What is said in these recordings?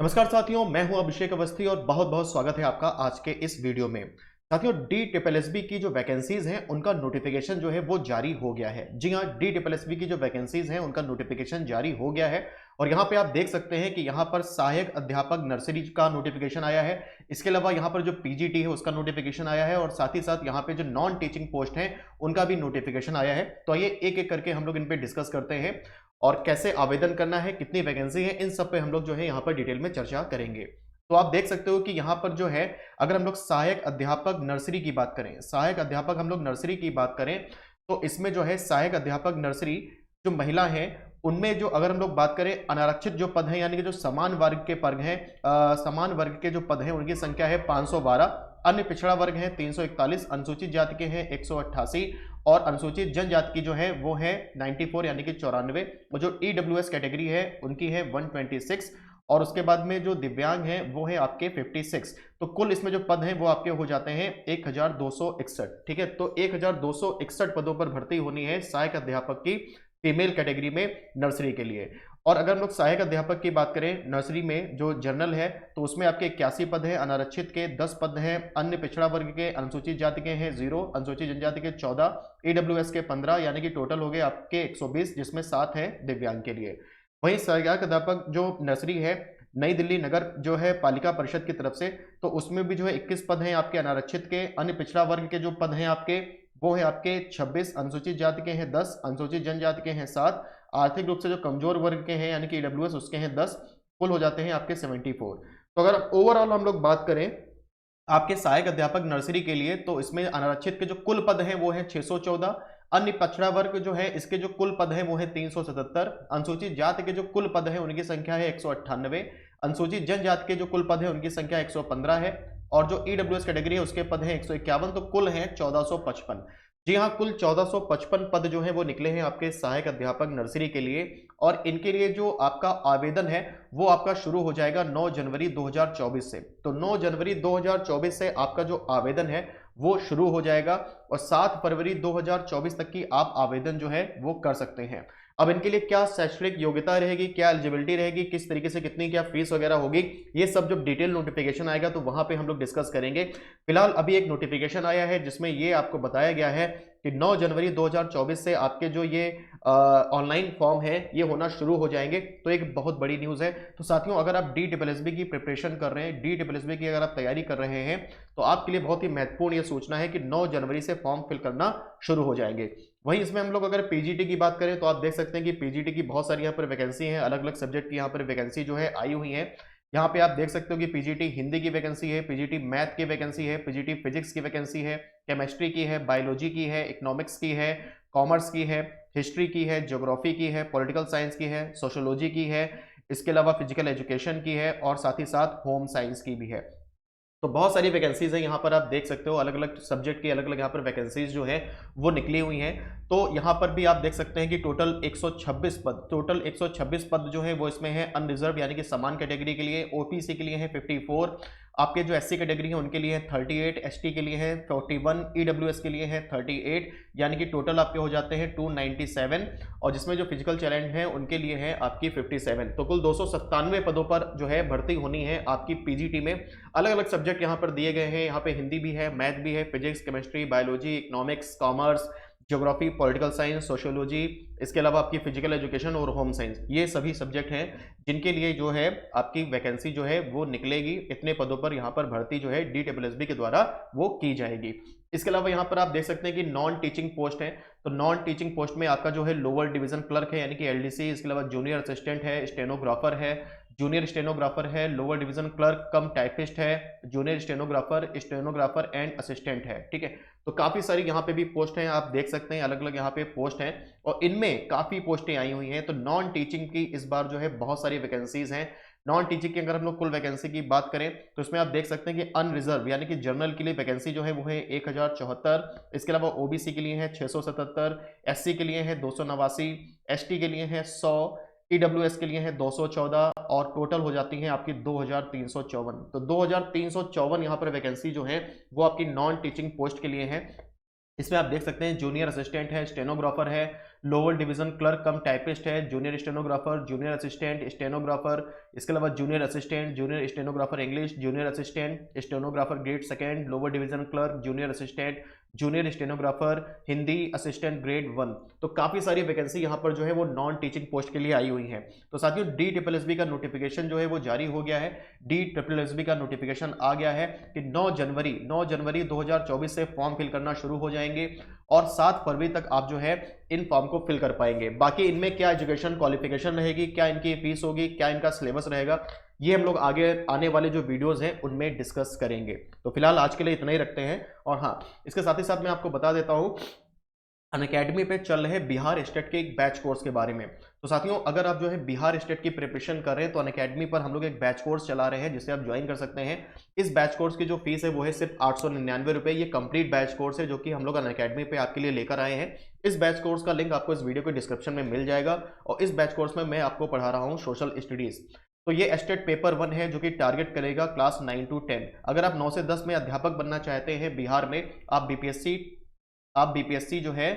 नमस्कार साथियों, मैं हूं अभिषेक अवस्थी और बहुत बहुत स्वागत है आपका आज के इस वीडियो में। साथियों, DSSB की जो वैकेंसीज हैं उनका नोटिफिकेशन जो है वो जारी हो गया है। जी हां, DSSB की जो वैकेंसीज हैं उनका नोटिफिकेशन जारी हो गया है और यहां पे आप देख सकते हैं कि यहां पर सहायक अध्यापक नर्सरी का नोटिफिकेशन आया है। इसके अलावा यहां पर जो PGT है उसका नोटिफिकेशन आया है और साथ ही साथ यहां पे जो नॉन टीचिंग पोस्ट है उनका भी नोटिफिकेशन आया है। तो ये एक एक करके हम लोग इन पे डिस्कस करते हैं और कैसे आवेदन करना है, कितनी वैकेंसी है, इन सब पे हम लोग जो है यहाँ पर डिटेल में चर्चा करेंगे। तो आप देख सकते हो कि यहाँ पर जो है, अगर हम लोग सहायक अध्यापक नर्सरी की बात करें, सहायक अध्यापक हम लोग नर्सरी की बात करें, तो इसमें जो है सहायक अध्यापक नर्सरी जो महिला है उनमें जो अगर हम लोग बात करें अनारक्षित जो पद हैं यानी कि जो समान वर्ग के पद हैं, समान वर्ग के जो पद हैं उनकी संख्या है 512, अन्य पिछड़ा वर्ग है 341, अनुसूचित जाति के हैं 188 और अनुसूचित जनजाति की जो है वो है 94 यानी कि 94। वो जो EWS कैटेगरी है उनकी है 126 और उसके बाद में जो दिव्यांग है वो है आपके 56। तो कुल इसमें जो पद हैं वो आपके हो जाते हैं 1261। ठीक है, तो 1261 पदों पर भर्ती होनी है सहायक अध्यापक की फीमेल कैटेगरी में नर्सरी के लिए। और अगर हम लोग सहायक अध्यापक की बात करें नर्सरी में जो जनरल है तो उसमें आपके 81 पद हैं, अनारक्षित के 10 पद हैं, अन्य पिछड़ा वर्ग के अनुसूचित जाति के हैं 0, अनुसूचित जनजाति के 14, EWS के 15 यानी कि टोटल हो गए आपके 120 जिसमें 7 है दिव्यांग के लिए। वहीं सहायक अध्यापक जो नर्सरी है नई दिल्ली नगर जो है पालिका परिषद की तरफ से, तो उसमें भी जो है 21 पद हैं आपके अनारक्षित के, अन्य पिछड़ा वर्ग के जो पद हैं आपके वो है आपके 26, अनुसूचित जाति के हैं 10, अनुसूचित जनजाति के हैं 7, आर्थिक रूप से जो कमजोर वर्ग के हैं यानी कि EWS उसके हैं 10, कुल हो जाते हैं आपके 74। तो अगर ओवरऑल हम लोग बात करें आपके सहायक अध्यापक नर्सरी के लिए तो इसमें अनारक्षित के जो कुल पद हैं वो है 614, अन्य पछड़ा वर्ग जो है इसके जो कुल पद हैं वो है 377, अनुसूचित जाति के जो कुल पद हैं उनकी संख्या है 198, अनुसूचित जनजाति के जो कुल पद हैं उनकी संख्या 115 है और जो EWS कैटेगरी है उसके पद हैं 151। तो कुल हैं 1455। जी हाँ, कुल 1455 पद जो हैं वो निकले हैं आपके सहायक अध्यापक नर्सरी के लिए और इनके लिए जो आपका आवेदन है वो आपका शुरू हो जाएगा 9 जनवरी 2024 से। तो 9 जनवरी 2024 से आपका जो आवेदन है वो शुरू हो जाएगा और 7 फरवरी 2024 तक की आप आवेदन जो है वो कर सकते हैं। अब इनके लिए क्या शैक्षणिक योग्यता रहेगी, क्या एलिजिबिलिटी रहेगी, किस तरीके से कितनी क्या फीस वगैरह होगी, ये सब जब डिटेल नोटिफिकेशन आएगा तो वहां पे हम लोग डिस्कस करेंगे। फिलहाल अभी एक नोटिफिकेशन आया है जिसमें ये आपको बताया गया है कि 9 जनवरी 2024 से आपके जो ये ऑनलाइन फॉर्म है ये होना शुरू हो जाएंगे। तो एक बहुत बड़ी न्यूज़ है। तो साथियों, अगर आप DSSB की प्रिपरेशन कर रहे हैं, DSSB की अगर आप तैयारी कर रहे हैं तो आपके लिए बहुत ही महत्वपूर्ण ये सूचना है कि 9 जनवरी से फॉर्म फिल करना शुरू हो जाएंगे। वहीं इसमें हम लोग अगर PGT की बात करें तो आप देख सकते हैं कि PGT की बहुत सारी यहाँ पर वैकेंसी है, अलग अलग सब्जेक्ट की यहाँ पर वैकेंसी जो है आई हुई है। यहाँ पे आप देख सकते हो कि PGT हिंदी की वैकेंसी है, PGT मैथ की वैकेंसी है, PGT फिजिक्स की वैकेंसी है, केमिस्ट्री की है, बायोलॉजी की है, इकोनॉमिक्स की है, कॉमर्स की है, हिस्ट्री की है, ज्योग्राफी की है, पॉलिटिकल साइंस की है, सोशोलॉजी की है, इसके अलावा फिजिकल एजुकेशन की है और साथ ही साथ होम साइंस की भी है। तो बहुत सारी वैकेंसीज हैं यहाँ पर, आप देख सकते हो अलग अलग सब्जेक्ट की अलग अलग यहाँ पर वैकेंसीज जो है वो निकली हुई हैं। तो यहाँ पर भी आप देख सकते हैं कि टोटल 126 पद जो है वो इसमें है अनरिजर्व यानी कि समान कैटेगरी के लिए, OPC के लिए है 54, आपके जो SC कैटेगरी है उनके लिए है 38, ST के लिए है 41, EWS के लिए है 38 यानी कि टोटल आपके हो जाते हैं 297 और जिसमें जो फिजिकल चैलेंज है उनके लिए है आपकी 57। तो कुल 297 पदों पर जो है भर्ती होनी है आपकी PGT में। अलग अलग सब्जेक्ट यहाँ पर दिए गए हैं, यहाँ पे हिंदी भी है, मैथ भी है, physics, chemistry, biology, economics, commerce, geography, political science, sociology, इसके अलावा आपकी फिजिकल एजुकेशन और होम साइंस, ये सभी सब्जेक्ट हैं जिनके लिए जो है आपकी वैकेंसी जो है वो निकलेगी। इतने पदों पर यहाँ पर भर्ती जो है DSSB के द्वारा वो की जाएगी। इसके अलावा यहाँ पर आप देख सकते हैं कि नॉन टीचिंग पोस्ट है। तो नॉन टीचिंग पोस्ट में आपका जो है लोअर डिवीजन क्लर्क है यानी कि LDC, इसके अलावा जूनियर असिस्टेंट है, स्टेनोग्राफर है, जूनियर स्टेनोग्राफर है, lower division clerk cum typist है, junior stenographer, stenographer and assistant है। ठीक है, तो काफी सारी यहाँ पे भी पोस्ट हैं, आप देख सकते हैं अलग अलग यहाँ पे पोस्ट हैं और इनमें काफी पोस्टें आई हुई हैं। तो नॉन टीचिंग की इस बार जो है बहुत सारी वैकेंसीज हैं। नॉन टीचिंग की अगर हम लोग कुल वैकेंसी की बात करें तो इसमें आप देख सकते हैं कि अनरिजर्व यानी कि जनरल के लिए वैकेंसी जो है वो है 1074, इसके अलावा OBC के लिए है 677, SC के लिए है 289, ST के लिए है 100, EWS के लिए है 214 और टोटल हो जाती है आपकी 2354। तो 2354 यहाँ पर वैकेंसी जो है वो आपकी नॉन टीचिंग पोस्ट के लिए है। इसमें आप देख सकते हैं जूनियर असिस्टेंट है, स्टेनोग्राफर है, lower division clerk cum typist है, junior stenographer, junior assistant stenographer, इसके अलावा junior assistant, junior stenographer English, junior assistant stenographer grade second, lower division clerk, junior assistant, junior stenographer Hindi assistant grade 1। तो काफी सारी vacancy यहाँ पर जो है वो नॉन टीचिंग पोस्ट के लिए आई हुई है। तो साथियों DSSB का नोटिफिकेशन जो है वो जारी हो गया है। DSSB का नोटिफिकेशन आ गया है कि 9 जनवरी 2024 से फॉर्म फिल करना शुरू हो जाएंगे और 7 फरवरी तक आप जो है इन फॉर्म को फिल कर पाएंगे। बाकी इनमें क्या एजुकेशन क्वालिफिकेशन रहेगी, क्या इनकी फीस होगी, क्या इनका सिलेबस रहेगा, ये हम लोग आगे आने वाले जो वीडियोस हैं उनमें डिस्कस करेंगे। तो फिलहाल आज के लिए इतना ही रखते हैं। और हाँ, इसके साथ ही साथ मैं आपको बता देता हूँ अनअकैडमी पे चल रहे बिहार स्टेट के एक बैच कोर्स के बारे में। तो साथियों, अगर आप जो है बिहार स्टेट की प्रिपरेशन कर रहे हैं तो अनअकैडमी पर हम लोग एक बैच कोर्स चला रहे हैं जिसे आप ज्वाइन कर सकते हैं। इस बैच कोर्स की जो फीस है वो है सिर्फ 899 रुपये। ये कंप्लीट बैच कोर्स है जो कि हम लोग अनअकैडमी पे आपके लिए लेकर आए हैं। इस बैच कोर्स का लिंक आपको इस वीडियो के डिस्क्रिप्शन में मिल जाएगा और इस बैच कोर्स में मैं आपको पढ़ा रहा हूँ सोशल स्टडीज। तो ये एस्टेट पेपर 1 है जो कि टारगेट करेगा क्लास 9 to 10। अगर आप 9 से 10 में अध्यापक बनना चाहते हैं बिहार में, आप बीपीएससी जो है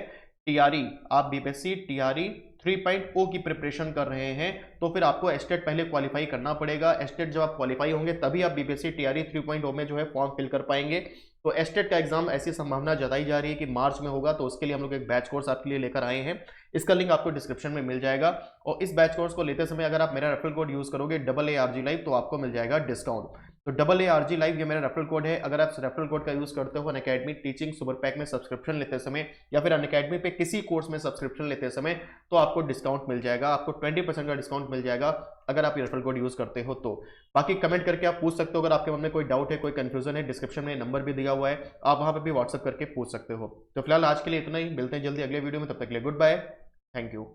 टीआरई, आप बीपीएससी टीआरई 3.0 की प्रिपरेशन कर रहे हैं तो फिर आपको एस्टेट पहले क्वालिफाई करना पड़ेगा। एस्टेट जब आप क्वालिफाई होंगे तभी आप बीपीएससी टीआरई 3.0 में जो है फॉर्म फिल कर पाएंगे। तो एस्टेट का एग्जाम ऐसी संभावना जताई जा रही है कि मार्च में होगा। तो उसके लिए हम लोग एक बैच कोर्स आपके लिए लेकर आए हैं। इसका लिंक आपको डिस्क्रिप्शन में मिल जाएगा और इस बैच कोर्स को लेते समय अगर आप मेरा रेफरल कोड यूज करोगे AARG लाइव तो आपको मिल जाएगा डिस्काउंट। तो AARG लाइव ये मेरा रेफरल कोड है। अगर आप रेफरल कोड का यूज करते हो अनअकैडमी टीचिंग सुपर पैक में सब्सक्रिप्शन लेते समय या फिर अनअकैडमी पे किसी कोर्स में सब्सक्रिप्शन लेते समय तो आपको डिस्काउंट मिल जाएगा, आपको 20% का डिस्काउंट मिल जाएगा अगर आप ये रेफरल कोड यूज करते हो तो। बाकी कमेंट करके आप पूछ सकते हो अगर आपके मन में कोई डाउट है, कोई कंफ्यूजन है, डिस्क्रिप्शन में नंबर भी दिया हुआ है, आप वहां पे भी व्हाट्सएप करके पूछ सकते हो। तो फिलहाल आज के लिए इतना ही, मिलते हैं जल्दी अगले वीडियो में, तब तक के लिए गुड बाय, थैंक यू।